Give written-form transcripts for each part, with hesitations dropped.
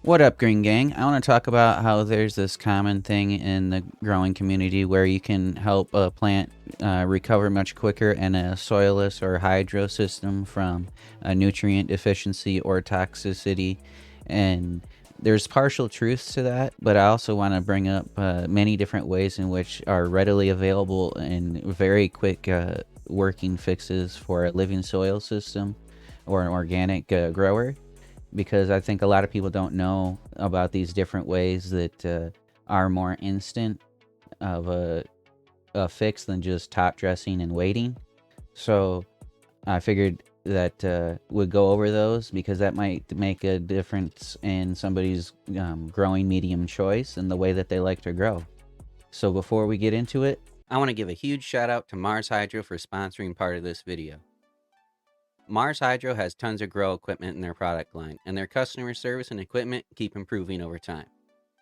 What up, Green Gang? I want to talk about how there's this common thing in the growing community where you can help a plant recover much quicker in a soilless or hydro system from a nutrient deficiency or toxicity. And there's partial truths to that, but I also want to bring up many different ways in which are readily available and very quick working fixes for a living soil system or an organic grower, because I think a lot of people don't know about these different ways that are more instant of a fix than just top dressing and waiting. So I figured that would go over those because that might make a difference in somebody's growing medium choice and the way that they like to grow. So before we get into it, I want to give a huge shout out to Mars Hydro for sponsoring part of this video. Mars Hydro has tons of grow equipment in their product line, and their customer service and equipment keep improving over time.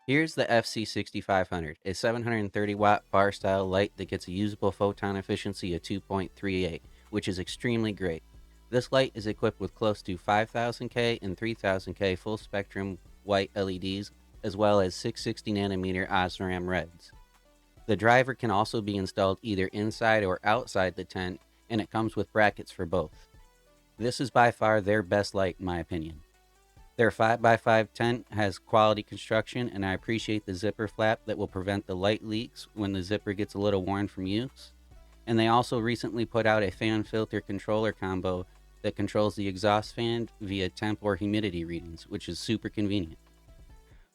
Here's the FC6500, a 730 watt bar style light that gets a usable photon efficiency of 2.38, which is extremely great. This light is equipped with close to 5000K and 3000K full spectrum white LEDs, as well as 660 nanometer Osram reds. The driver can also be installed either inside or outside the tent, and it comes with brackets for both. This is by far their best light, in my opinion. Their 5x5 tent has quality construction, and I appreciate the zipper flap that will prevent the light leaks when the zipper gets a little worn from use. And they also recently put out a fan filter controller combo that controls the exhaust fan via temp or humidity readings, which is super convenient.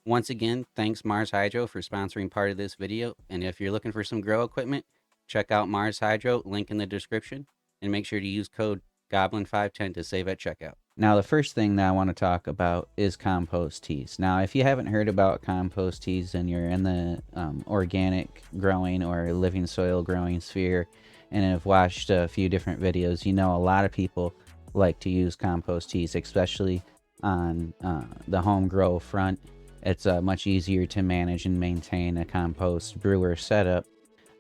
Once again, thanks Mars Hydro for sponsoring part of this video, and if you're looking for some grow equipment, check out Mars Hydro, link in the description, and make sure to use code Goblin510 to save at checkout. now the first thing that I want to talk about is compost teas. Now, if you haven't heard about compost teas and you're in the organic growing or living soil growing sphere and have watched a few different videos, you know a lot of people like to use compost teas, especially on the home grow front. It's much easier to manage and maintain a compost brewer setup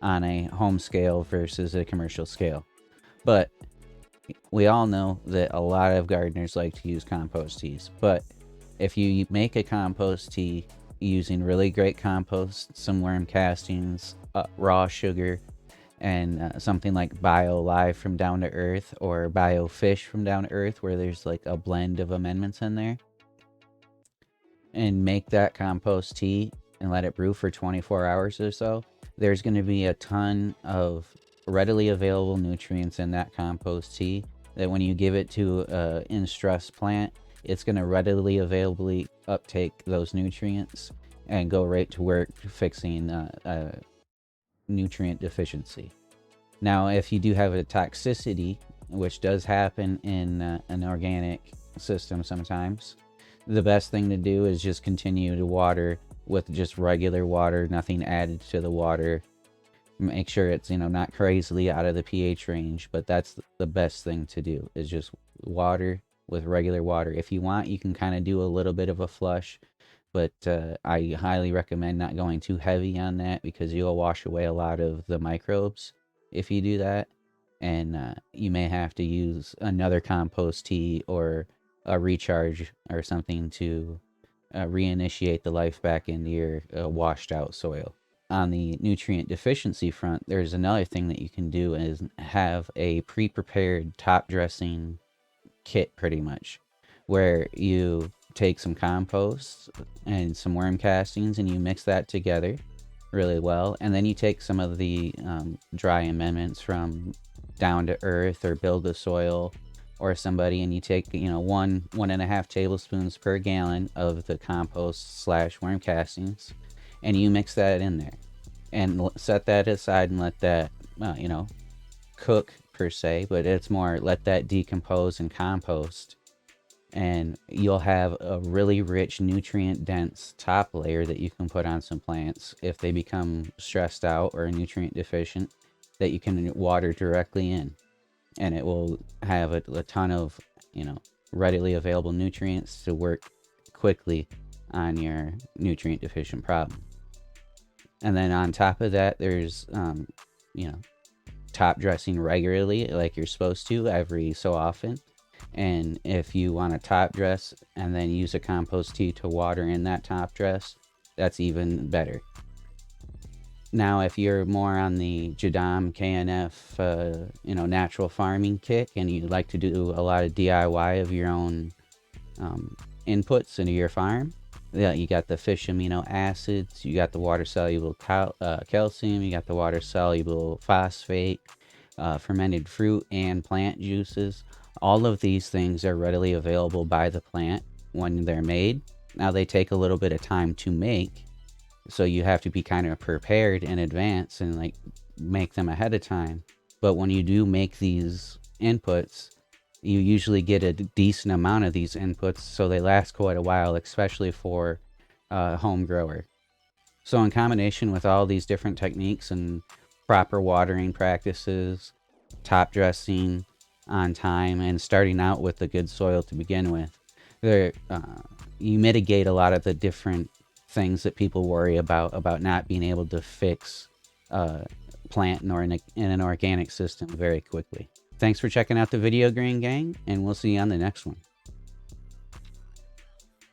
on a home scale versus a commercial scale. But we all know that a lot of gardeners like to use compost teas. But if you make a compost tea using really great compost, some worm castings, raw sugar, and something like Bio Live from Down to Earth or Bio Fish from Down to Earth, where there's like a blend of amendments in there, and make that compost tea and let it brew for 24 hours or so, there's going to be a ton of readily available nutrients in that compost tea that when you give it to a in stress plant, it's going to readily availably uptake those nutrients and go right to work fixing nutrient deficiency. Now, if you do have a toxicity, which does happen in an organic system sometimes, the best thing to do is just continue to water with just regular water, nothing added to the water. Make sure it's, not crazily out of the pH range, but that's the best thing to do is just water with regular water. If you want, you can kind of do a little bit of a flush, but I highly recommend not going too heavy on that because you'll wash away a lot of the microbes if you do that. And you may have to use another compost tea or a recharge or something to reinitiate the life back into your washed out soil. On the nutrient deficiency front, there's another thing that you can do is have a pre-prepared top dressing kit, pretty much, where you take some compost and some worm castings and you mix that together really well, and then you take some of the dry amendments from Down to Earth or Build the Soil or somebody, and you take 1.5 tablespoons per gallon of the compost slash worm castings, and you mix that in there and set that aside and let that cook per se, but it's more let that decompose and compost, and you'll have a really rich nutrient dense top layer that you can put on some plants if they become stressed out or nutrient deficient, that you can water directly in, and it will have a ton of readily available nutrients to work quickly on your nutrient deficient problem. And then on top of that, there's top dressing regularly like you're supposed to every so often. And if you want to top dress and then use a compost tea to water in that top dress, that's even better. Now, if you're more on the Jadam KNF, natural farming kick, and you like to do a lot of DIY of your own inputs into your farm, yeah, you got the fish amino acids, you got the water soluble calcium, you got the water soluble phosphate, fermented fruit and plant juices. All of these things are readily available by the plant when they're made. Now, they take a little bit of time to make, so you have to be kind of prepared in advance and like make them ahead of time. But when you do make these inputs, you usually get a decent amount of these inputs, so they last quite a while, especially for a home grower. So in combination with all these different techniques and proper watering practices, top dressing on time, and starting out with a good soil to begin with, there you mitigate a lot of the different things that people worry about not being able to fix plant in an organic system very quickly. Thanks for checking out the video, Green Gang, and we'll see you on the next one.